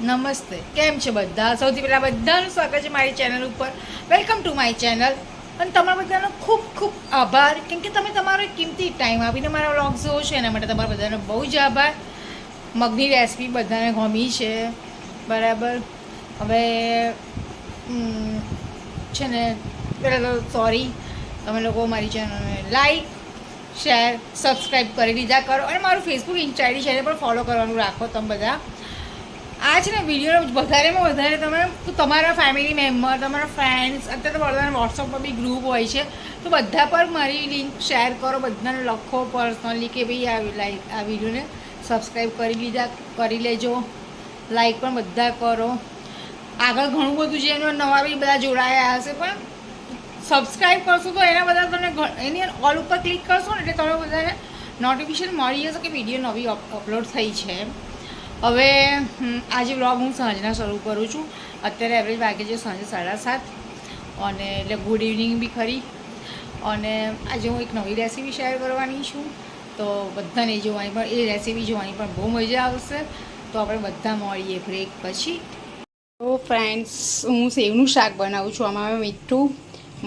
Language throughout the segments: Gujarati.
નમસ્તે, કેમ છે બધા? સૌથી પહેલાં બધાનું સ્વાગત છે મારી ચેનલ ઉપર. Welcome to my channel. અને તમારા બધાનો ખૂબ ખૂબ આભાર, કેમ કે તમે તમારો કિંમતી ટાઈમ આપીને મારા વ્લોગ્સ જોવો છો. એના માટે તમારા બધાનો બહુ જ આભાર. મગની રેસીપી બધાને ગમી છે, બરાબર. હવે છે ને, પહેલાં તો સોરી, તમે લોકો મારી ચેનલને લાઈક, શેર, સબસ્ક્રાઈબ કરી દીધા કરો. અને મારું ફેસબુક ઇન્સ્ટાડી છે એને પણ ફોલો કરવાનું રાખો તમે બધા. આ છે ને વિડીયો વધારેમાં વધારે તમે તમારા ફેમિલી મેમ્બર, તમારા ફ્રેન્ડ્સ, અત્યારે તો બધાને વોટ્સઅપ પર બી ગ્રુપ હોય છે, તો બધા પર મારી લિંક શેર કરો. બધાને લખો પર્સનલી કે ભાઈ આ વિડીયોને સબસ્ક્રાઈબ કરી લેજો. લાઈક પણ બધા કરો. આગળ ઘણું બધું છે એનું નવા બી બધા જોડાયા હશે, પણ સબસ્ક્રાઈબ કરશો તો એના બધા તમને એની ઓલ ઉપર ક્લિક કરશો ને એટલે તમે બધાને નોટિફિકેશન મળી જશે કે વિડીયો નવી અપલોડ થઈ છે. હવે આજે વ્લોગ હું સાંજના શરૂ કરું છું. અત્યારે એવરેજ વાગે છે સાંજે 7:30, અને એટલે ગુડ ઇવનિંગ બી ખરી. અને આજે હું એક નવી રેસીપી શેર કરવાની છું, તો બધાને જોવાની પણ એ રેસીપી જોવાની પણ બહુ મજા આવશે. તો આપણે બધા મળીએ બ્રેક પછી. તો ફ્રેન્ડ્સ, હું સેવનું શાક બનાવું છું. આમાં મીઠું,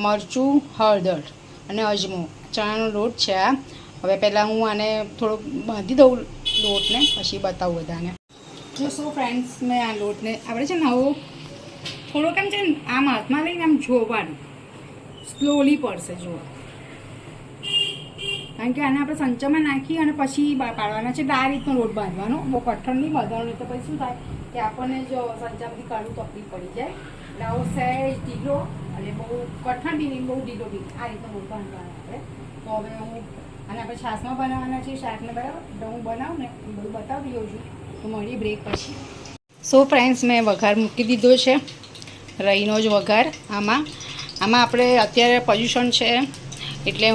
મરચું, હળદર અને અજમો, ચણાનો લોટ છે આ. હવે પહેલાં હું આને થોડોક બાંધી દઉં લોટને, પછી બતાવું બધાને. તો સો ફ્રેન્ડ્સ, મેં આ લોટને આપણે છે ને આવો થોડોક આમ છે ને આમ હાથમાં લઈને આમ જોવાનું, સ્લોલી પડશે જોવા, કારણ કે આને આપણે સંચામાં નાખી અને પછી પાડવાના છે. આ રીતનો લોટ બાંધવાનો, બહુ કઠણ નહીં બાંધવાનો, તો પછી શું થાય કે આપણને જો સંચામાંથી કાઢવું તકલીફ પડી જાય. એટલે આવો સહેજ ઢીલો, અને બહુ કઠણ બી નહીં, બહુ ઢીલો બી, આ રીતનો લોટ બાંધવાનો આપણે. તો હવે હું અને આપણે છાશમાં બનાવવાના છે શાકને, બરાબર. એટલે હું બનાવું ને એ બધું બતાવી દઉં છું. તો મળીએ બ્રેક પછી. સો ફ્રેન્ડ્સ, મેં વઘાર મૂકી દીધો છે, રઈનો જ વઘાર. આમાં આપણે અત્યારે પોલ્યુશન છે એટલે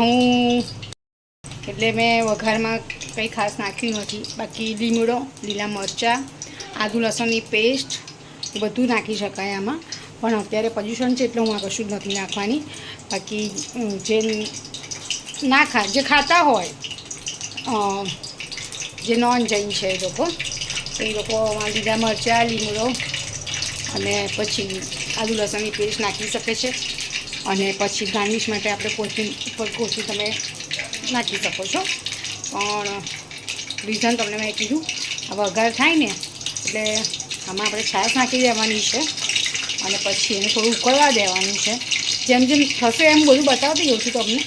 મેં વઘારમાં કંઈ ખાસ નાખ્યું નથી. બાકી લીમડો, લીલા મરચાં, આદુ લસણની પેસ્ટ એ બધું નાખી શકાય આમાં, પણ અત્યારે પોલ્યુશન છે એટલે હું આ કશું જ નથી નાખવાની. બાકી જે ખાતા હોય, જે નોન જૈન છે એ લોકો લીલા મરચાં, લીમડો અને પછી આદુ લસણની પેસ્ટ નાખી શકે છે. અને પછી ગાર્નિશ માટે આપણે કોથમીર તમે નાખી શકો છો. પણ રીઝન તમને મેં કીધું, આ વઘાર થાય ને એટલે આમાં આપણે છાશ નાખી દેવાની છે, અને પછી એને થોડું ઉકળવા દેવાનું છે. જેમ જેમ થશે એમ બધું બતાવતી જઉં છું તમને.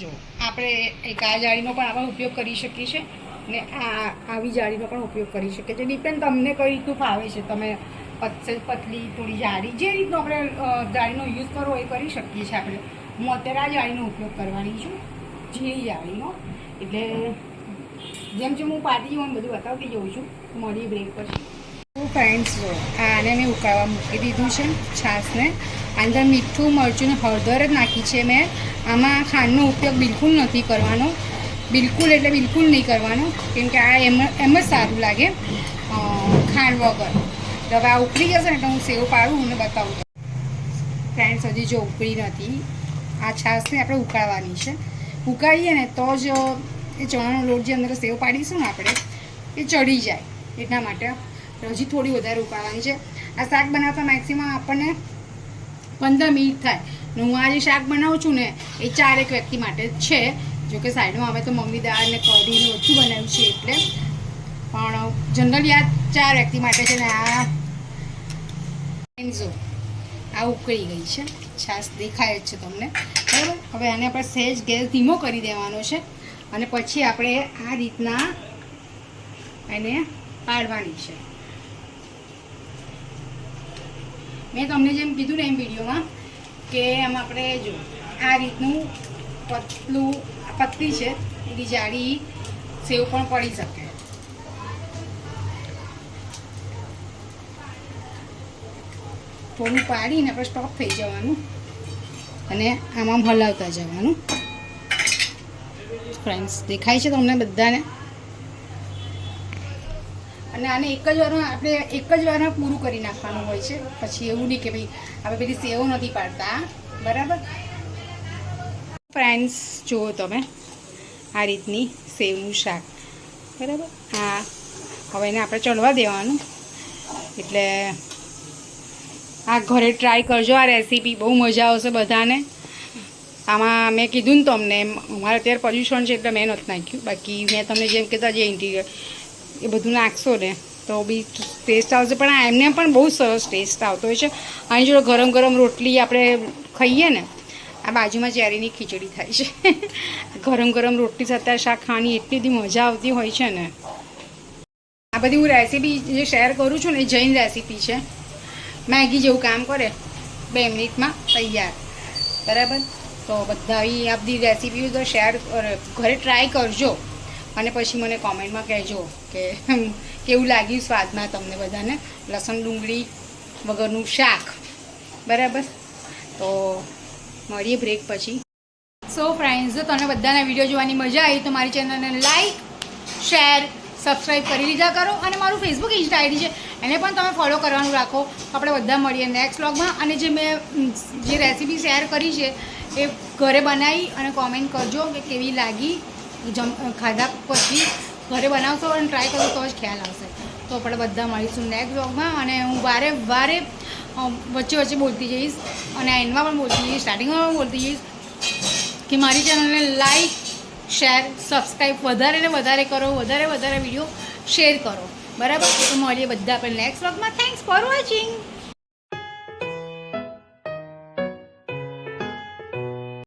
જો આપણે એક આ જાળીનો પણ આપણે ઉપયોગ કરી શકીએ છીએ, ને આવી જાળીનો પણ ઉપયોગ કરી શકીએ છીએ. ડિપેન્ડ તમને કઈ રીતનું ફાવે છે. તમે પતલી, થોડી જાડી, જે રીતનો આપણે જાળીનો યુઝ કરવો એ કરી શકીએ છીએ આપણે. હું અત્યારે આ જાળીનો ઉપયોગ કરવાની છું, ઝીણી જાળીનો. એટલે જેમ જેમ હું પાડી હોઉં બધું બતાવતી જઉં છું. મળી બ્રેક પછી. તો ફ્રેન્ડ્સ, જો આને મેં ઉકાળવા મૂકી દીધું છે છાશને. અંદર મીઠું, મરચું ને હળદર જ નાખી છે મેં. આમાં ખાંડનો ઉપયોગ બિલકુલ નથી કરવાનો, બિલકુલ નહીં કરવાનો, કેમ કે આ એમ જ સારું લાગે ખાંડ વગર. તો હવે આ ઉકળી જશે ને એટલે હું સેવ પાડું અને બતાવું. ફ્રેન્ડ્સ, હજી જો ઉકળી નથી. આ છાશને આપણે ઉકાળવાની છે. ઉકાળીએ ને તો જ એ ચણાનો લોટ જે અંદર સેવ પાડીશું ને આપણે, એ ચડી જાય. એટલા માટે હજી થોડી વધારે ઉકાળવાની છે. આ શાક બનાવતા મેક્સિમમ આપણને 15 મિનિટ થાય. ને હું આ જે શાક બનાવું છું ને એ 4 વ્યક્તિ માટે જ છે. જોકે સાઈડમાં હવે તો મમ્મી દાળ ને કઢીને ઓછું બનાવ્યું છે એટલે, પણ જનરલી આ 4 વ્યક્તિ માટે છે. ને આ ઉકળી ગઈ છે છાશ, દેખાય જ છે તમને, બરાબર. હવે આને આપણે સહેજ ગેસ ધીમો કરી દેવાનો છે, અને પછી આપણે આ રીતના એને પાડવાની છે. મેં તમને જેમ કીધું ને એમ વિડીયોમાં કે આમ આપણે જો આ રીતનું પતલી છે, એની જાડી સેવ પણ પડી શકે. થોડું પાડીને આપણે સ્ટોપ થઈ જવાનું અને આમાં હલાવતા જવાનું. ફ્રેન્ડ્સ, દેખાય છે તમને બધાને? અને આને એક જ વારમાં પૂરું કરી નાખવાનું હોય છે. પછી એવું નહીં કે ભાઈ આપણે પેલી સેવ નથી પાડતા, બરાબર. ફ્રેન્ડ્સ, જુઓ તમે આ રીતની સેવનું શાક, બરાબર. હવે એને આપણે ચડવા દેવાનું. એટલે આ ઘરે ટ્રાય કરજો આ રેસીપી, બહુ મજા આવશે બધાને. આમાં મેં કીધું ને તમને, અમારે અત્યારે પોલ્યુશન છે એટલે મેં નથી નાખ્યું, બાકી મેં તમને જેમ કહેતા જે ઇન્ટિરિયર એ બધું નાખશો ને તો બી ટેસ્ટ આવશે. પણ આ એમને પણ બહુ સરસ ટેસ્ટ આવતો હોય છે. આની જોડે ગરમ ગરમ રોટલી આપણે ખાઈએ ને, આ બાજુમાં ચેરીની ખીચડી થાય છે ગરમ ગરમ રોટલી સાથે શાક ખાવાની એટલી બધી મજા આવતી હોય છે ને. આ બધી હું રેસીપી જે શેર કરું છું ને એ જૈન રેસીપી છે. મેગી જેવું કામ કરે, 2 મિનિટમાં તૈયાર. બરાબર, તો બધા આ બધી રેસીપીઓ તો શેર ઘરે ટ્રાય કરજો અને પછી મને કોમેન્ટમાં કહેજો કે કેવું લાગ્યું સ્વાદમાં તમને બધાને. લસણ ડુંગળી વગરનું શાક. બરાબર, તો મળીએ બ્રેક પછી. સો ફ્રેન્ડ્સ, જો તમને બધાના વિડીયો જોવાની મજા આવી તો મારી ચેનલને લાઈક, શેર, સબસ્ક્રાઈબ કરી લીધા કરો. અને મારું ફેસબુક ઇન્સ્ટા આઈડી છે એને પણ તમે ફોલો કરવાનું રાખો. આપણે બધા મળીએ નેક્સ્ટ વ્લોગમાં. અને જે મેં જે રેસીપી શેર કરી છે એ ઘરે બનાવી અને કોમેન્ટ કરજો કે કેવી લાગી. ખાધા પછી ઘરે બનાવશો અને ટ્રાય કરો તો જ ખ્યાલ આવશે. તો આપણે બધા મળીશું નેક્સ્ટ વ્લોગમાં. અને હું વારે વચ્ચે વચ્ચે બોલતી જઈશ અને એન્ડમાં પણ બોલતી જઈશ, સ્ટાર્ટિંગમાં પણ બોલતી જઈશ કે મારી ચેનલને લાઈક, શેર, સબસ્ક્રાઈબ વધારે ને વધારે કરો, વધારે વિડીયો શેર કરો. બરાબર, તો મળીએ બધા આપણે નેક્સ્ટ વ્લોગમાં. Thanks for watching.